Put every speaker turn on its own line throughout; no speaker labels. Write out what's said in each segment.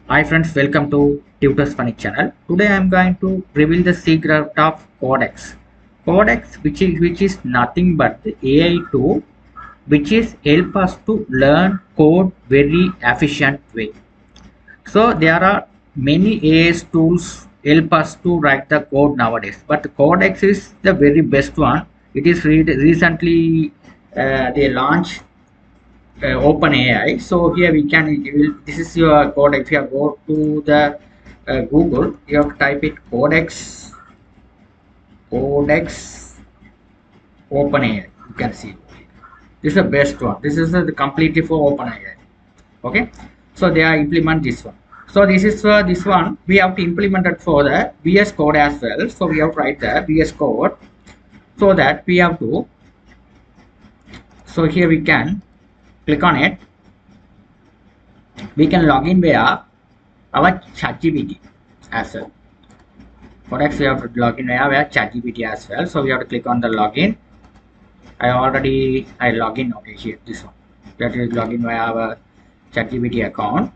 Hi friends, welcome to TutusFunny channel. Today I am going to reveal the secret of Codex. Codex, which is nothing but the AI tool, which is help us to learn code very efficient way. So there are many AI tools help us to write the code nowadays, but Codex is the very best one. It is recently they launched OpenAI. So here we can, this is your code. If you go to the Google, you have to type it Codex OpenAI. You can see this is the best one. This is the completely for OpenAI. Okay, so they are implement this one. So this is this one we have to implement it for the VS Code as well. So we have to write the VS Code so that we have to. So here we can click on it. We can log in via our ChatGPT as well. Codex we have to log in via ChatGPT as well. So we have to click on the login. I log in. Okay, here this one. That is login via our ChatGPT account.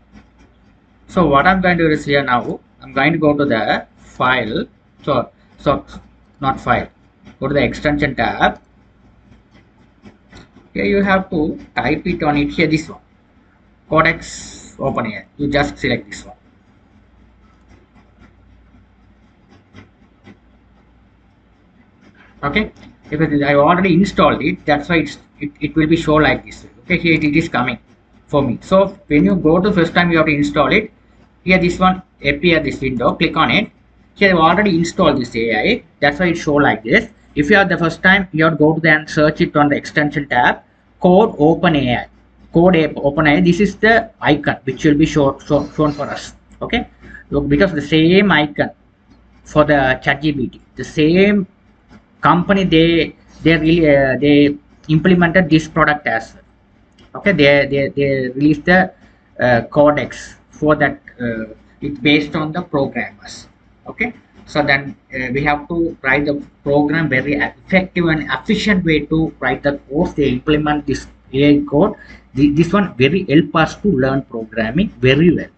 So what I'm going to do is here now. I'm going to go to the file. So not file. Go to the extension tab. Here you have to type it on it. Here this one. Codex OpenAI. You just select this one. Okay, if I already installed it, that's why it will be show like this. Okay, here it is coming for me. So when you go to first time you have to install it. Here this one appear this window, click on it. Here I've already installed this AI, that's why it show like this. If you are the first time, you have to go to the and search it on the extension tab, code OpenAI. OpenAI, this is the icon which will be shown for us. Okay, so because the same icon for the ChatGPT, the same company they really they implemented this product as well. Okay, they released the codex for that. It's based on the programmers. Okay, so then we have to write the program very effective and efficient way to write the course. They implement this AI code. This one very help us to learn programming very well.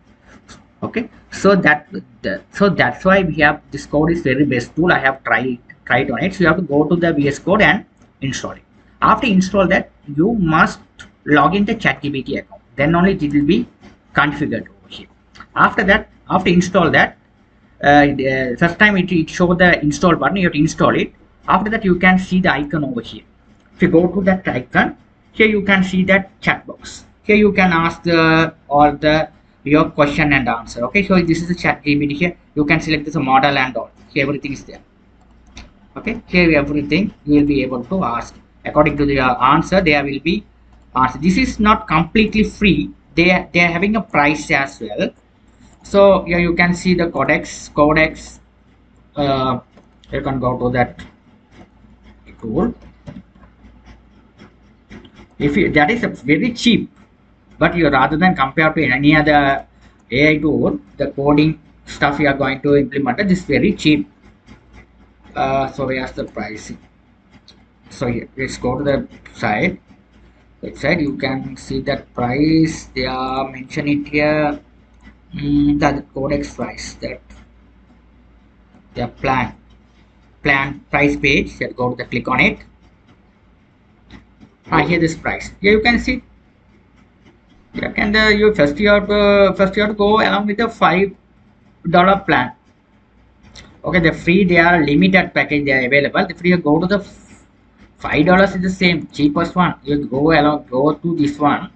Okay, so that's why we have this code is very best tool. I have tried on it. So you have to go to the VS Code and install it. After install that, you must log in the ChatGPT account. Then only it will be configured over here. After that, after install that, first time it show the install button. You have to install it. After that, you can see the icon over here. If you go to that icon, here you can see that chat box. Here you can ask all your question and answer. Okay, so this is the ChatGPT. Here you can select this model and all. Here everything is there. Okay, here everything you will be able to ask according to the answer. There will be answer. This is not completely free. They are having a price as well. So here you can see the codex. You can go to that tool. If you, that is a very cheap, but you rather than compare to any other AI tool, the coding stuff you are going to implement, this is very cheap. So here's the pricing. So here, let's go to the side. Website, you can see that price. They are mentioning it here. The codex price, that the plan price page. You go to the click on it. Here this price. Here you can see. You can you first you have to go along with the $5 plan. Okay, the free they are limited package they are available. If you go to the $5 is the same cheapest one. You go to this one.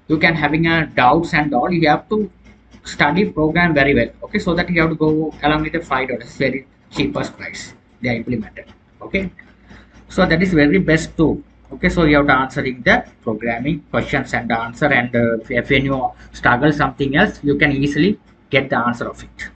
You can having a doubts and all. You have to study program very well. Okay, so that you have to go along with the $5 very cheapest price they are implemented. Okay, so that is very best too. Okay, so you have to answering the programming questions and answer, and if you struggle something else, you can easily get the answer of it.